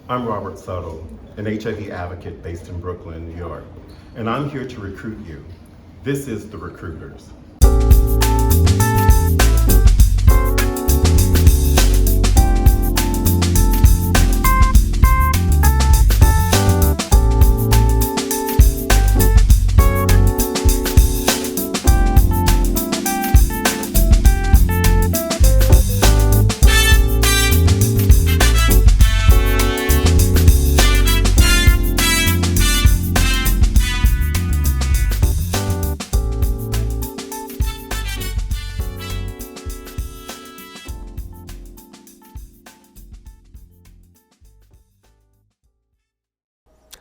I'm Robert Suttle, an HIV advocate based in Brooklyn, New York, and I'm here to recruit you. This is The Recruiters.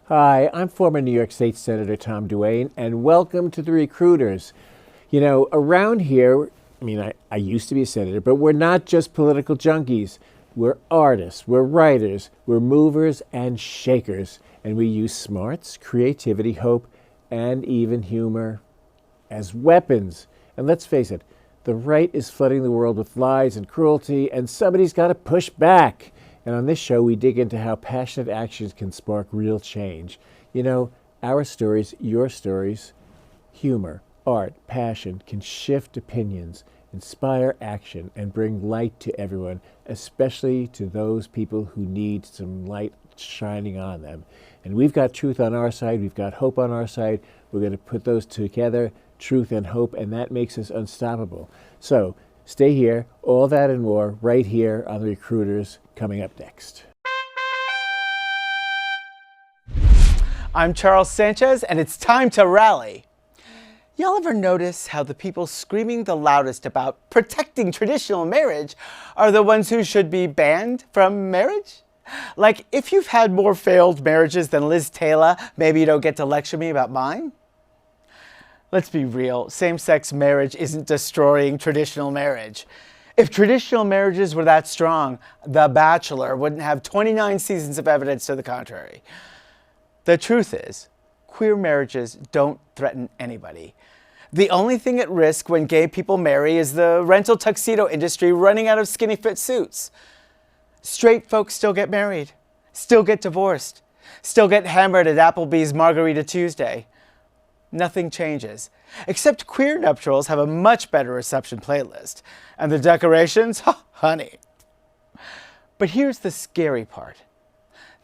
Hi, I'm former New York State Senator Tom Duane, and welcome to The Recruiters. You know, around here, I used to be a senator, but we're not just political junkies. We're artists, we're writers, we're movers and shakers, and we use smarts, creativity, hope, and even humor as weapons. And let's face it, the right is flooding the world with lies and cruelty, and somebody's got to push back. And on this show, we dig into how passionate actions can spark real change. You know, our stories, your stories, humor, art, passion can shift opinions, inspire action, and bring light to everyone, especially to those people who need some light shining on them. And we've got truth on our side. We've got hope on our side. We're going to put those together, truth and hope, and that makes us unstoppable. So stay here, all that and more, right here on The Recruiters, coming up next. I'm Charles Sanchez, and it's time to rally. Y'all ever notice how the people screaming the loudest about protecting traditional marriage are the ones who should be banned from marriage? Like, if you've had more failed marriages than Liz Taylor, maybe you don't get to lecture me about mine? Let's be real, same-sex marriage isn't destroying traditional marriage. If traditional marriages were that strong, The Bachelor wouldn't have 29 seasons of evidence to the contrary. The truth is, queer marriages don't threaten anybody. The only thing at risk when gay people marry is the rental tuxedo industry running out of skinny fit suits. Straight folks still get married, still get divorced, still get hammered at Applebee's Margarita Tuesday. Nothing changes, except queer nuptials have a much better reception playlist. And the decorations? Honey. But here's the scary part.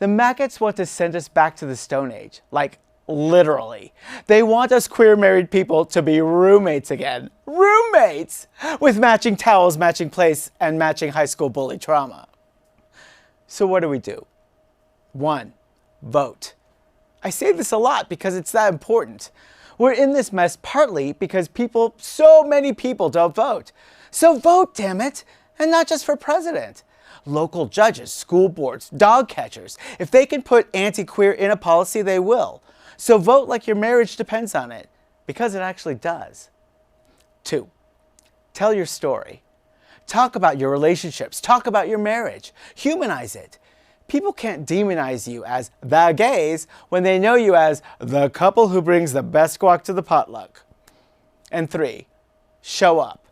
The maggots want to send us back to the Stone Age, like literally. They want us queer married people to be roommates again. Roommates! With matching towels, matching plates, and matching high school bully trauma. So what do? 1, vote. I say this a lot because it's that important. We're in this mess partly because so many people don't vote. So vote, damn it, and not just for president. Local judges, school boards, dog catchers. If they can put anti-queer in a policy, they will. So vote like your marriage depends on it, because it actually does. 2, tell your story. Talk about your relationships. Talk about your marriage. Humanize it. People can't demonize you as the gays when they know you as the couple who brings the best guac to the potluck. And 3, show up,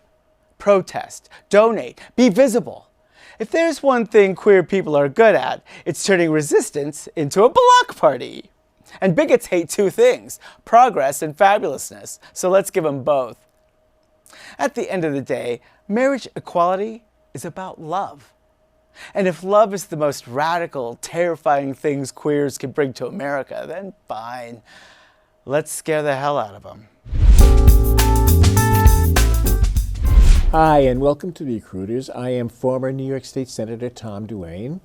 protest, donate, be visible. If there's one thing queer people are good at, it's turning resistance into a block party. And bigots hate 2 things, progress and fabulousness, so let's give them both. At the end of the day, marriage equality is about love. And if love is the most radical, terrifying things queers can bring to America, then fine. Let's scare the hell out of them. Hi, and welcome to The Recruiters. I am former New York State Senator Tom Duane.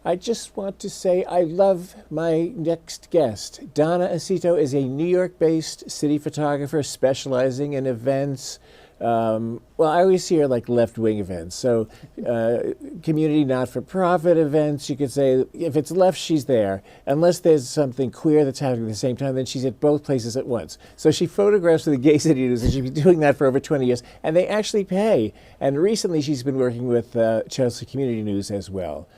I just want to say I love my next guest. Donna Aceto is a New York-based city photographer specializing in events. I always hear like left-wing events. So community not-for-profit events, you could say, if it's left, she's there. Unless there's something queer that's happening at the same time, then she's at both places at once. So she photographs for the Gay City News, and she's been doing that for over 20 years, and they actually pay. And recently she's been working with Chelsea Community News as well.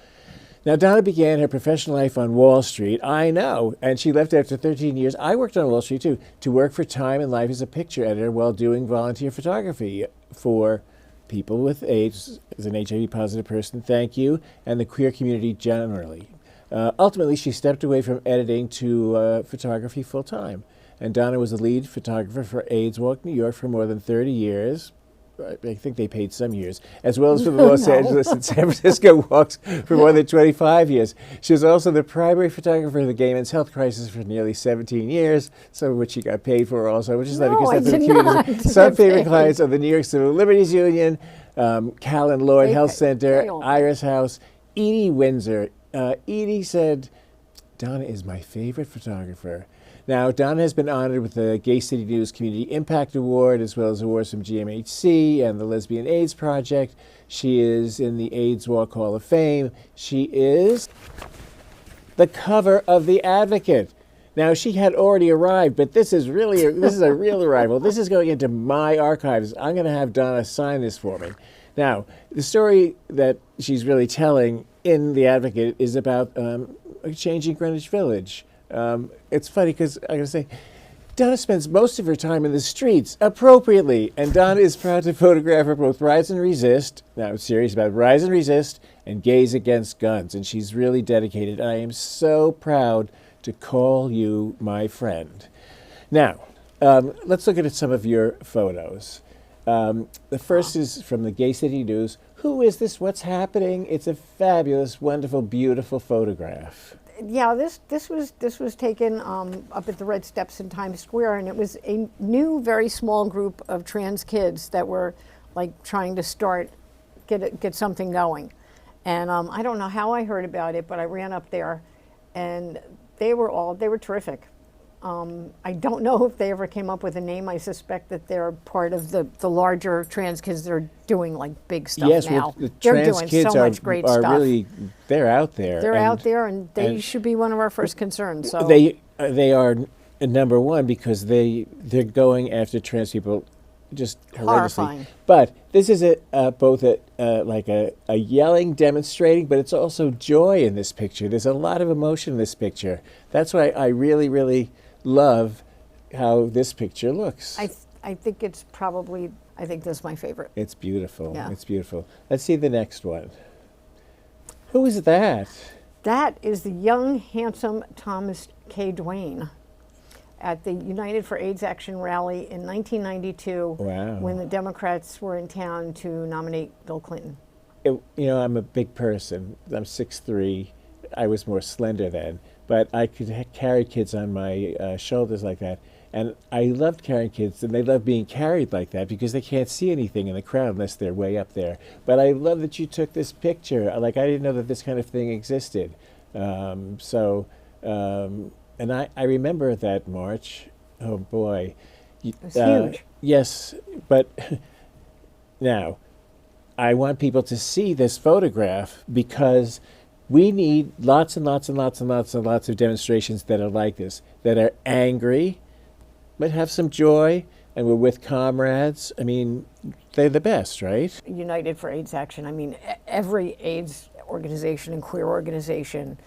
Now, Donna began her professional life on Wall Street, I know, and she left after 13 years. I worked on Wall Street, too, to work for Time and Life as a picture editor while doing volunteer photography for people with AIDS, as an HIV-positive person, thank you, and the queer community generally. Ultimately, she stepped away from editing to photography full-time. And Donna was the lead photographer for AIDS Walk New York for more than 30 years. I think they paid some years, as well as for the Los Angeles and San Francisco walks for more than 25 years. She was also the primary photographer of the gay men's health crisis for nearly 17 years, some of which she got paid for also, which is not No, I because that's did not Some get favorite paid. clients are the New York Civil Liberties Union, Cal and Lloyd They Health pay- Center, they all pay. Iris House, Edie Windsor. Edie said, Donna is my favorite photographer. Now, Donna has been honored with the Gay City News Community Impact Award, as well as awards from GMHC and the Lesbian AIDS Project. She is in the AIDS Walk Hall of Fame. She is the cover of The Advocate. Now, she had already arrived, but this is a real arrival. This is going into my archives. I'm going to have Donna sign this for me. Now, the story that she's really telling in The Advocate is about changing Greenwich Village. It's funny because I gotta say, Donna spends most of her time in the streets appropriately, and Donna is proud to photograph her both Rise and Resist. Now, I'm serious about Rise and Resist and Gays Against Guns, and she's really dedicated. I am so proud to call you my friend. Now, let's look at some of your photos. The first is from the Gay City News. Who is this? What's happening? It's a fabulous, wonderful, beautiful photograph. Yeah, this was taken up at the Red Steps in Times Square, and it was a new, very small group of trans kids that were like trying to get something going. And I don't know how I heard about it, but I ran up there, and they were terrific. I don't know if they ever came up with a name. I suspect that they're part of the larger trans kids that are doing like big stuff Yes, now. well, the They're trans doing kids so much great are stuff. really, they're out there. They're out there, and they and should be one of our first concerns. So They are number one because they're going after trans people just horrendously. Horrifying. But this is both a yelling demonstrating, but it's also joy in this picture. There's a lot of emotion in this picture. That's why I really, really love how this picture looks. I think it's probably, I think this is my favorite. It's beautiful. Yeah. It's beautiful. Let's see the next one. Who is that? That is the young, handsome Thomas K. Duane at the United for AIDS Action rally in 1992 Wow. when the Democrats were in town to nominate Bill Clinton. I'm a big person. I'm 6'3". I was more slender then, but I could carry kids on my shoulders like that. And I loved carrying kids, and they love being carried like that because they can't see anything in the crowd unless they're way up there. But I love that you took this picture. Like, I didn't know that this kind of thing existed. And I remember that march. Oh, boy. It was huge. Yes, but now, I want people to see this photograph because we need lots and lots and lots and lots and lots of demonstrations that are like this, that are angry, but have some joy, and we're with comrades. I mean, they're the best, right? United for AIDS Action, I mean, every AIDS organization and queer organization,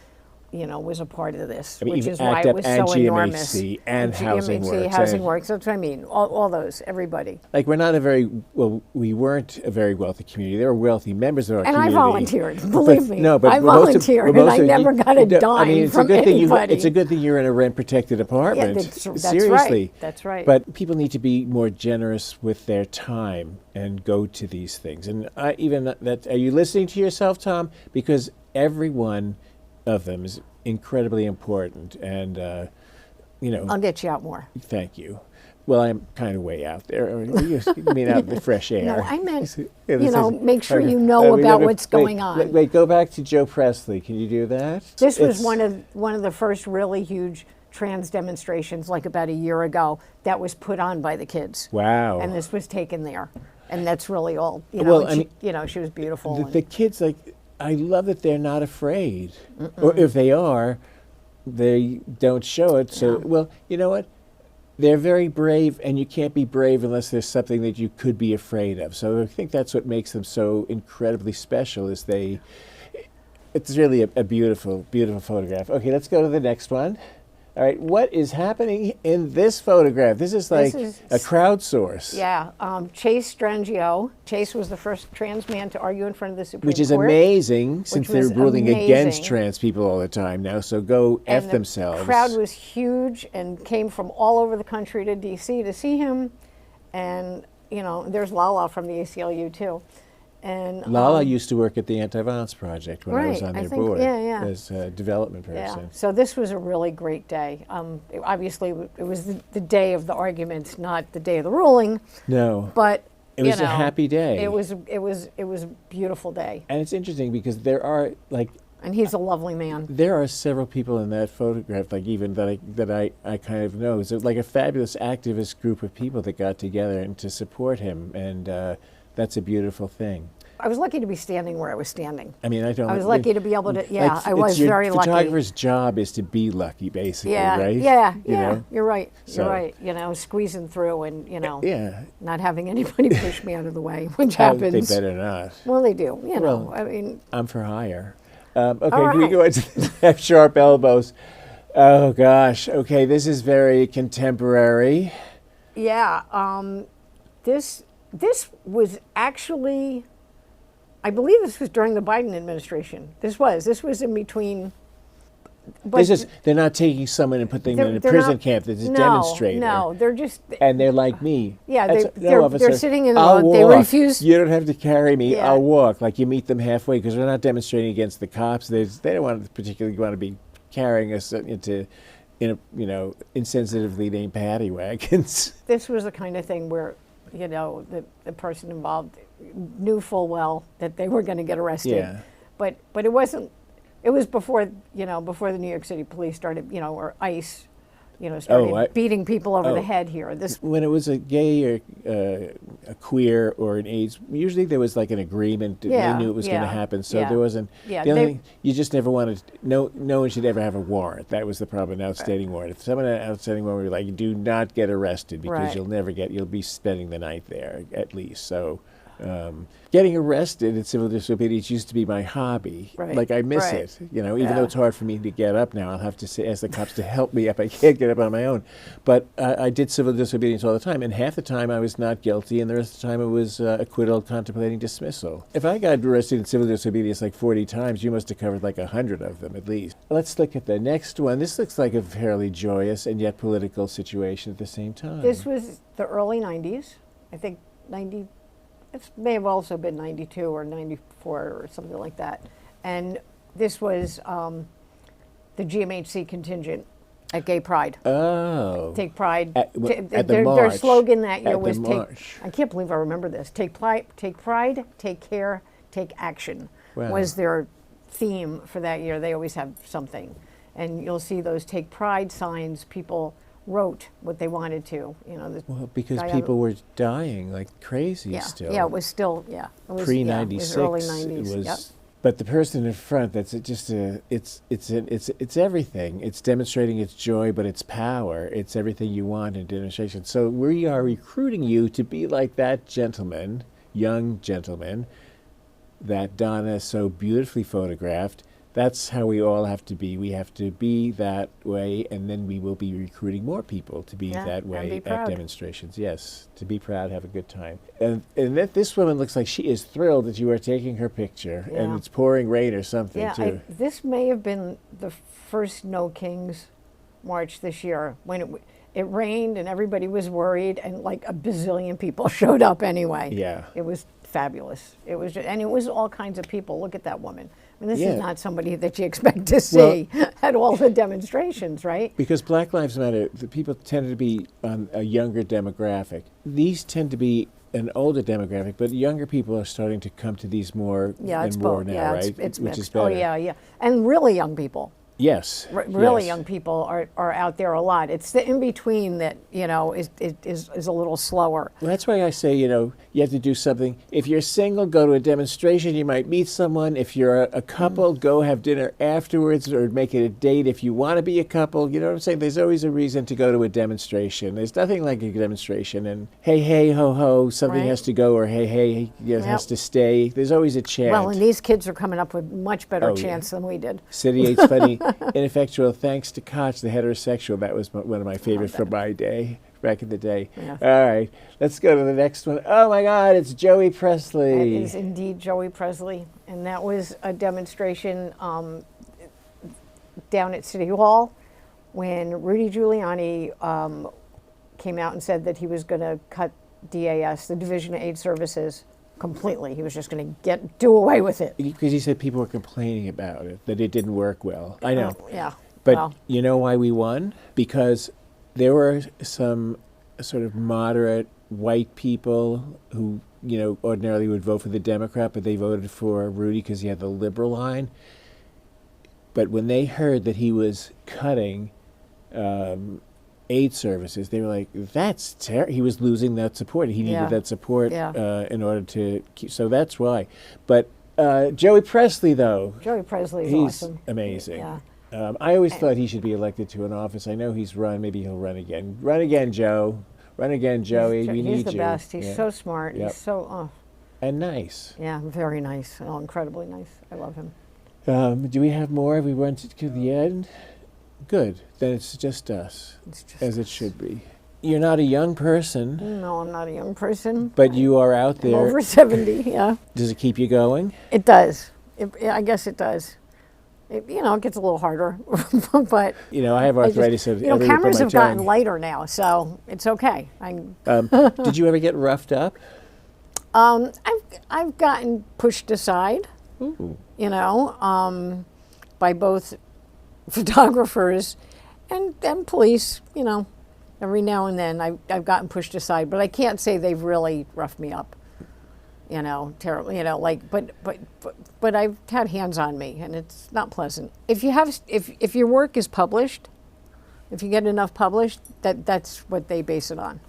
was a part of this, I mean, which even is why ACT it UP was and so enormous. GMHC and Housing GMHC, Works. Housing and- Works, that's what I mean, all those, everybody. Like, we weren't a very wealthy community. There were wealthy members of our And I community. volunteered, believe me. No, but I most of- volunteered, but and most I of never got a no, dime it's from a good thing anybody. It's a good thing you're in a rent-protected apartment. that's Seriously. right. That's right. But people need to be more generous with their time and go to these things. And are you listening to yourself, Tom? Because every one of them is incredibly important. And, I'll get you out more. thank you. Well, I'm kind of way out there. I mean, you mean out in the fresh air. No, I meant, Yeah, this is- make sure okay. you know about what's wait, going on. Wait, go back to Joe Presley. Can you do that? This was It's- one of the first really huge trans demonstrations, like about a year ago, that was put on by the kids. Wow. And this was taken there, and that's really all. Well, and I she, mean, she was beautiful. The kids, I love that they're not afraid. Or if they are, they don't show it. So, well, you know what? They're very brave, and you can't be brave unless there's something that you could be afraid of. So I think that's what makes them so incredibly special. It's really a beautiful, beautiful photograph. Okay, let's go to the next one. All right, what is happening in this photograph? This is like is- a crowdsource. Yeah, Chase Strangio. Chase was the first trans man to argue in front of the Supreme Court. Which is amazing, since they're was ruling against amazing. trans people all the time now, so go F And themselves. The crowd was huge and came from all over the country to D.C. to see him. And, you know, there's Lala from the ACLU, too. And Lala used to work at the Anti-Violence Project when I was Right, on I their think- board yeah, yeah. as a development Yeah, person. so this was a really great day. Obviously, it was the day of the arguments, not the day of the ruling, No, but It was a happy day. It was a beautiful day, and it's interesting because there are and he's a lovely man. there are several people in that photograph, like even that I kind of know. So like a fabulous activist group of people that got together and to support him, and that's a beautiful thing. I was lucky to be standing where I was standing. I mean, I was lucky to be able to. Yeah, like, I was it's your very lucky. photographer's job is to be lucky, basically, Yeah, right? yeah, You yeah. know? You're right. So- You're right. You know, squeezing through and Yeah. not having anybody push me out of the way, which Oh, happens. they better not. Well, they do. You know, Well, I mean, I'm for hire. Okay, All can we right. go into the have sharp elbows? Oh gosh. Okay, this is very contemporary. yeah. This was actually, I believe this was during the Biden administration. This was in between. But They're not taking someone and putting them in a they're prison not- camp. There's a no, demonstrator. No, they're just. And they're like me. Yeah, That's- they're officer, sitting in I'll the- they walk. refuse- You don't have to carry me. Yeah. I'll walk. Like you meet them halfway because they're not demonstrating against the cops. They don't particularly want to be carrying us insensitively named paddy wagons. This was the kind of thing where, the person involved knew full well that they were going to get arrested. Yeah. But it wasn't. It was before before the New York City police started, or ICE, started beating people over the head here. This When it was a gay or a queer or an AIDS, usually there was like an agreement. Yeah, They knew it was going to yeah, happen, so yeah. there wasn't. Yeah, the only they- thing, you just never wanted. No one should ever have a warrant. That was the problem. An outstanding warrant. If someone had an outstanding warrant, we were like, do not get arrested because Right. you'll be spending the night there at least. So. Getting arrested in civil disobedience used to be my hobby. Right, Like I miss right. it. Even Yeah. though it's hard for me to get up now, I'll have to ask the cops to help me up. I can't get up on my own. But I did civil disobedience all the time, and half the time I was not guilty, and the rest of the time it was acquittal, contemplating dismissal. If I got arrested in civil disobedience like 40 times, you must have covered like 100 of them at least. Let's look at the next one. This looks like a fairly joyous and yet political situation at the same time. This was the early 90s. I think 90. It may have also been 92 or 94 or something like that. And this was the GMHC contingent at Gay Pride. Oh. Take Pride. At the Their march. slogan that year At the was march. I can't believe I remember this. Take pride, take care, take action. Wow. Was their theme for that year. They always have something. And you'll see those Take Pride signs. People wrote what they wanted to. Well, because guy people were dying like crazy yeah, still. yeah, it was still, yeah. It was, Pre yeah, it was early 96. 90s. It was, Yep. but the person in front, that's it's everything. It's demonstrating its joy, but its power. It's everything you want in demonstration. So we are recruiting you to be like that gentleman, young gentleman, that Donna so beautifully photographed. That's how we all have to be. We have to be that way, and then we will be recruiting more people to be Yeah, that and way be at proud. demonstrations. Yes, to be proud, have a good time. And that this woman looks like she is thrilled that you are taking her picture, and Yeah. it's pouring rain or something Yeah, too. this may have been the first No Kings march this year when it rained and everybody was worried and like a bazillion people showed up anyway. Yeah. It was fabulous. It was and it was all kinds of people. Look at that woman. I mean, this Yeah. is not somebody that you expect to see at all the demonstrations, right? Because Black Lives Matter, the people tend to be on a younger demographic. These tend to be an older demographic, but younger people are starting to come to these more Yeah, it's and more both. now, Yeah, right? it's Which is mixed. better. Oh yeah, yeah, and really young people. Yes. Really yes. young people are out there a lot. It's the in between that is a little slower. Well, that's why I say, you have to do something. If you're single, go to a demonstration. You might meet someone. If you're a couple, go have dinner afterwards or make it a date if you want to be a couple. You know what I'm saying? There's always a reason to go to a demonstration. There's nothing like a demonstration. And hey, hey, ho, ho, something Right. has to go, or hey, hey, it has to stay. There's always a chant. Well, and these kids are coming up with much better Oh, yeah. chance than we did. City 8's funny. Ineffectual thanks to Koch, the heterosexual. That was one of my favorites from my day, back in the day. Yes. All right, let's go to the next one. Oh my God, it's Joey Presley. That is indeed Joey Presley. And that was a demonstration down at City Hall when Rudy Giuliani came out and said that he was going to cut DAS, the Division of Aid Services, completely. He was just going to do away with it. Because he said people were complaining about it, that it didn't work well. I know. Yeah. But well, you know why we won? Because there were some sort of moderate white people who, ordinarily would vote for the Democrat, but they voted for Rudy because he had the liberal line. But when they heard that he was cutting aid services, they were like, that's terrible. He was losing that support. He needed that support in order to keep. So that's why. But Joey Presley, though. Joey Presley is he's awesome. Amazing. Yeah. I always thought he should be elected to an office. I know he's run. Maybe he'll run again. Run again, Joe. Run again, Joey. We need you. He's the best. He's so smart. Yep. He's so, and nice. Yeah, very nice. Oh, incredibly nice. I love him. Do we have more? Have we run to the end? Good. Then it's just us, as it should be. You're not a young person. No, I'm not a young person. But you are out there. I'm over 70, yeah. Does it keep you going? It does. I guess it does. It gets a little harder. But I have arthritis. Cameras have gotten lighter now, so it's okay. Did you ever get roughed up? I've gotten pushed aside. Ooh. By both photographers and police, every now and then I've gotten pushed aside, but I can't say they've really roughed me up, terribly, but I've had hands on me and it's not pleasant. If your work is published, if you get enough published, that's what they base it on.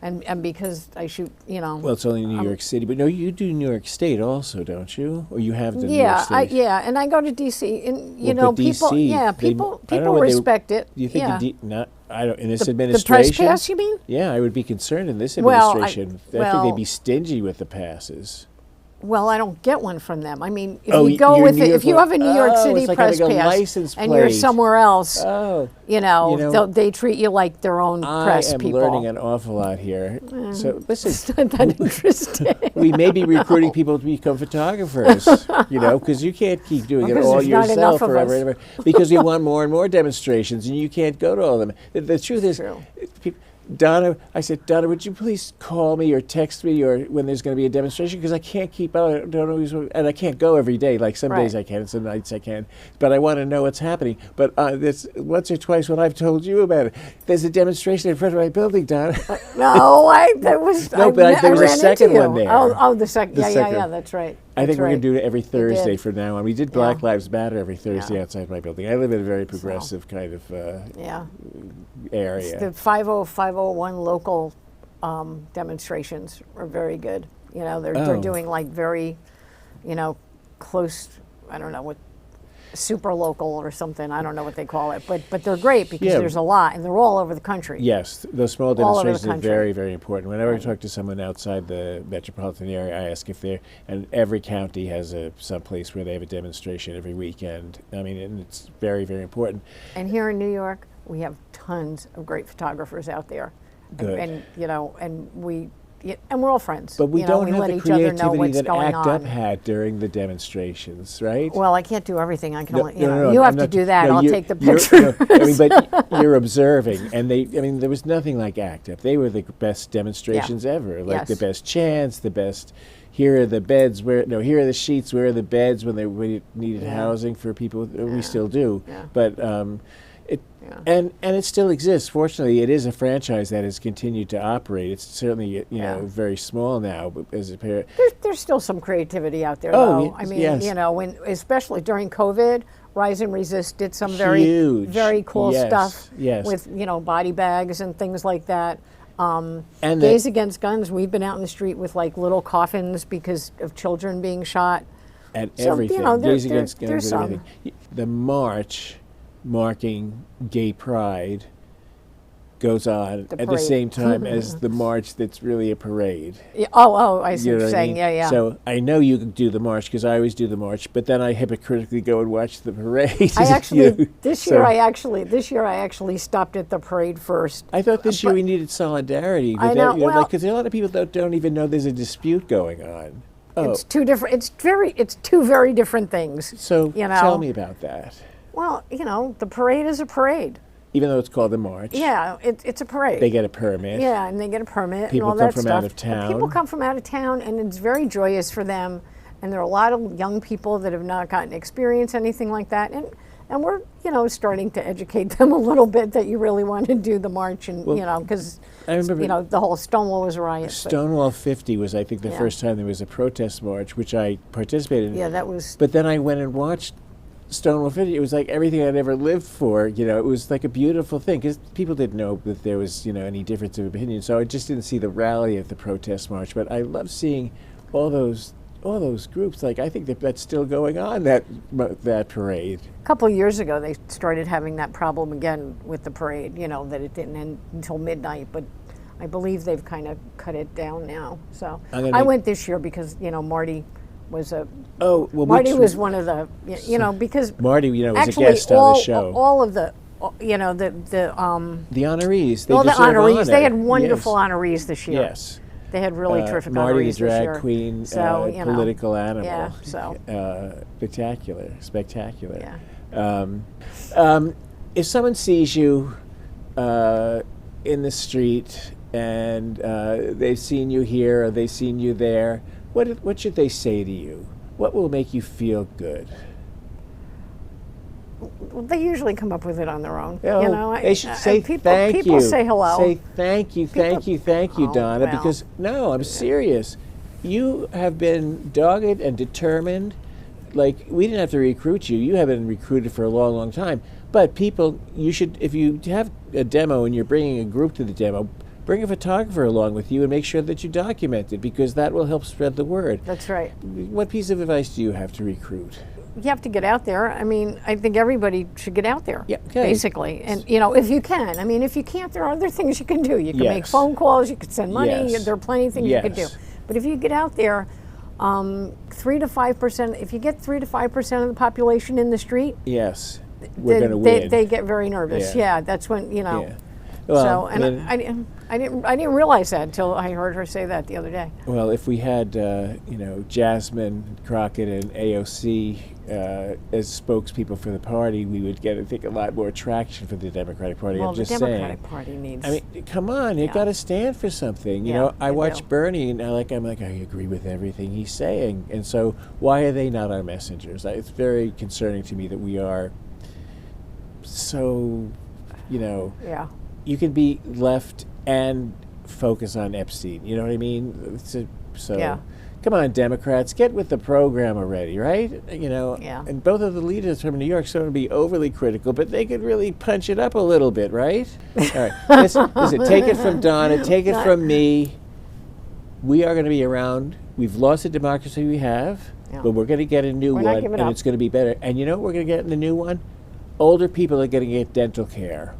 And because I shoot, Well, it's only New York City, but no, you do New York State also, don't you? Or you have the New York State? And I go to D.C. and people, DC, people respect it. Do you think in this the administration? The press pass, you mean? Yeah, I would be concerned in this administration. I think they'd be stingy with the passes. Well, I don't get one from them. I mean, if if you have a New York City press pass and you're somewhere else, they treat you like their own press people. I am learning an awful lot here. So listen, it's not that interesting. We may be recruiting people to become photographers, because you can't keep doing it all yourself forever. Because we want more and more demonstrations, and you can't go to all of them. The truth is, Donna, I said, Donna, would you please call me or text me or when there's going to be a demonstration? Because I can't keep out. I don't always, and I can't go every day. Like some days I can, some nights I can. But I want to know what's happening. But this once or twice when I've told you about it, there's a demonstration in front of my building, Donna. There was a second one there. Oh, the second. Yeah, that's right. I think we're going to do it every Thursday from now on. We did Black Lives Matter every Thursday outside my building. I live in a very progressive kind of area. It's the 50501 local demonstrations are very good. They're doing like very, close, I don't know what, super local or something. I don't know what they call it, but they're great because there's a lot and they're all over the country. Yes, those small demonstrations are very, very important. Whenever I talk to someone outside the metropolitan area, I ask if and every county has some place where they have a demonstration every weekend. I mean, and it's very, very important. And here in New York, we have tons of great photographers out there. Good. And we're all friends. But we don't have the creativity that ACT on. UP had during the demonstrations, right? Well, I can't do everything. I can only, you have to do that. I'll take the picture. pictures. But you're observing, and there was nothing like ACT UP. They were the best demonstrations ever, the best chants, the best. Here are the beds. Here are the sheets. Where are the beds when we needed housing for people? We still do, but. And it still exists. Fortunately, it is a franchise that has continued to operate. It's certainly very small now, but as a pair, there's still some creativity out there. Though. I mean, when especially during COVID, Rise and Resist did some very cool stuff with body bags and things like that. And Gays Against Guns, we've been out in the street with like little coffins because of children being shot. And everything. Gays Against Guns and everything. The march marking Gay Pride goes on at the parade. same time as the march that's really a parade. Yeah, I see You know what you're I saying. mean? Yeah, yeah. So I know you do the march because I always do the march, but then I hypocritically go and watch the parade. I actually You know? this So year I actually stopped at the parade first. I thought this year but- we needed solidarity. I know, well- because a lot of people don't even know there's a dispute going on. Oh, It's two different. It's two very different things. so you know. tell me about that. Well, the parade is a parade. Even though it's called the march, Yeah, it's a parade. they get a permit. Yeah, and they get a permit People and all come that from stuff. out of And people town. come from out of town, and it's very joyous for them. And there are a lot of young people that have not gotten to experience anything like that. And we're, starting to educate them a little bit that you really want to do the march, and because I remember the whole Stonewall was a riot. but- Stonewall 50 was, I think, the Yeah. first time there was a protest march, which I participated in. Yeah, that was. But then I went and watched Stonewall 50. It was like everything I'd ever lived for. It was like a beautiful thing because people didn't know that there was, any difference of opinion. So I just didn't see the rally at the protest march. But I love seeing all those groups. Like I think that's still going on, that parade. A couple of years ago, they started having that problem again with the parade, that it didn't end until midnight, but I believe they've kind of cut it down now. So I went this year because, Marty was Marty was one of the, because Marty, was actually a guest on the show. all of the, the honorees. They all the deserve honorees, honor. they had wonderful Yes. honorees this year. Yes. They had really terrific Marty honorees the drag this year. queen, So, political animal. Yeah, so. Spectacular. Yeah. If someone sees you in the street and they've seen you here or they've seen you there, what should they say to you? What will make you feel good? Well, they usually come up with it on their own. They should say people, thank you. People say hello. Say thank you, thank you, Oh, Donna. well. Because no, I'm serious. You have been dogged and determined. Like we didn't have to recruit you. You have been recruited for a long, long time. But people, you should, if you have a demo and you're bringing a group to the demo, bring a photographer along with you and make sure that you document it because that will help spread the word. That's right. What piece of advice do you have to recruit? You have to get out there. I mean, I think everybody should get out there. Yeah, okay. Basically, and if you can. I mean, if you can't, there are other things you can do. You can make Yes. phone calls. You can send money. Yes. There are plenty of things you can do. Yes. But if you get out there, 3 to 5%. If you get 3 to 5% of the population in the street, Yes, we're going to win. They get very nervous. Yeah. Yeah, that's when Yeah. So, Well, and then- I didn't realize that until I heard her say that the other day. Well, if we had, Jasmine Crockett and AOC as spokespeople for the party, we would get, I think, a lot more traction for the Democratic Party. Well, I'm the just Democratic saying. Party needs. I mean, come on, you Yeah. got to stand for something. Yeah, I they watch do. Bernie, and I'm like, I agree with everything he's saying. And so, why are they not our messengers? It's very concerning to me that we are so, Yeah. you can be left and focus on Epstein. You know what I mean? So, Yeah. come on, Democrats, get with the program already, right? Yeah. And both of the leaders from New York don't want to be overly critical, but they could really punch it up a little bit, right? All right, listen, take it from Donna, take it from me. We are going to be around. We've lost the democracy we have, Yeah. but we're going to get a new We're not one, giving and up. it's going to be better. And you know what we're going to get in the new one? Older people are going to get dental care.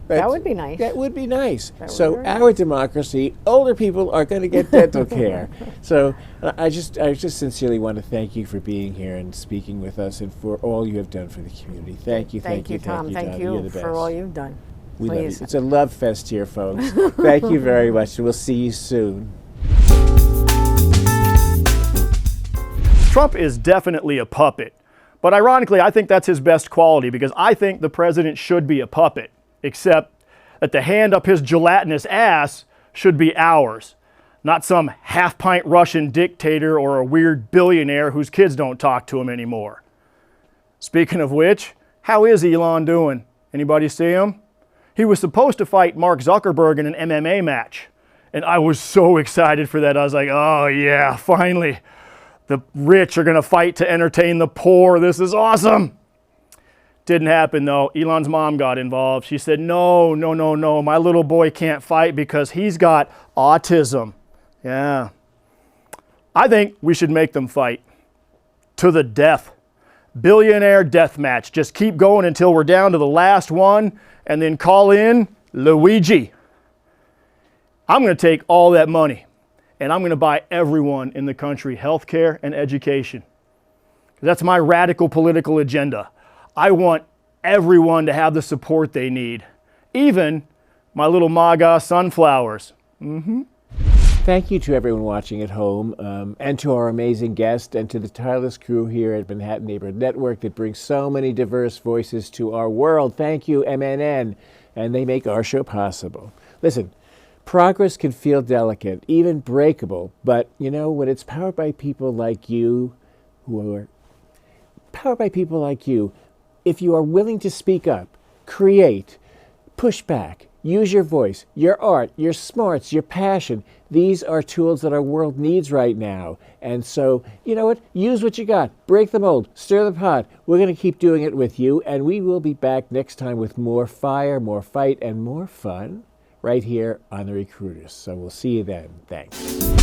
That would be nice. That would be nice. That would So be very our democracy, older people are going to get dental care. So I just sincerely want to thank you for being here and speaking with us and for all you have done for the community. Thank you, Thank you, Tom. Thank Donna. You're you the for best. all you've done. We love you. Please. It's a love fest here, folks. Thank you very much, and we'll see you soon. Trump is definitely a puppet. But ironically, I think that's his best quality because I think the president should be a puppet, except that the hand up his gelatinous ass should be ours, not some half-pint Russian dictator or a weird billionaire whose kids don't talk to him anymore. Speaking of which, how is Elon doing? Anybody see him? He was supposed to fight Mark Zuckerberg in an MMA match, and I was so excited for that. I was like, oh yeah, finally. The rich are going to fight to entertain the poor. This is awesome. Didn't happen though. Elon's mom got involved. She said, no. My little boy can't fight because he's got autism. Yeah. I think we should make them fight to the death. Billionaire death match. Just keep going until we're down to the last one and then call in Luigi, I'm going to take all that money and I'm going to buy everyone in the country health care and education. That's my radical political agenda. I want everyone to have the support they need, even my little MAGA sunflowers. Thank you to everyone watching at home, and to our amazing guest, and to the tireless crew here at Manhattan Neighborhood Network that brings so many diverse voices to our world. Thank you, MNN, and they make our show possible. Listen, progress can feel delicate, even breakable, but you know, when it's powered by people like you, if you are willing to speak up, create, push back, use your voice, your art, your smarts, your passion. These are tools that our world needs right now. And so, you know what? Use what you got. Break the mold. Stir the pot. We're going to keep doing it with you. And we will be back next time with more fire, more fight, and more fun right here on The Recruiters. So we'll see you then. Thanks.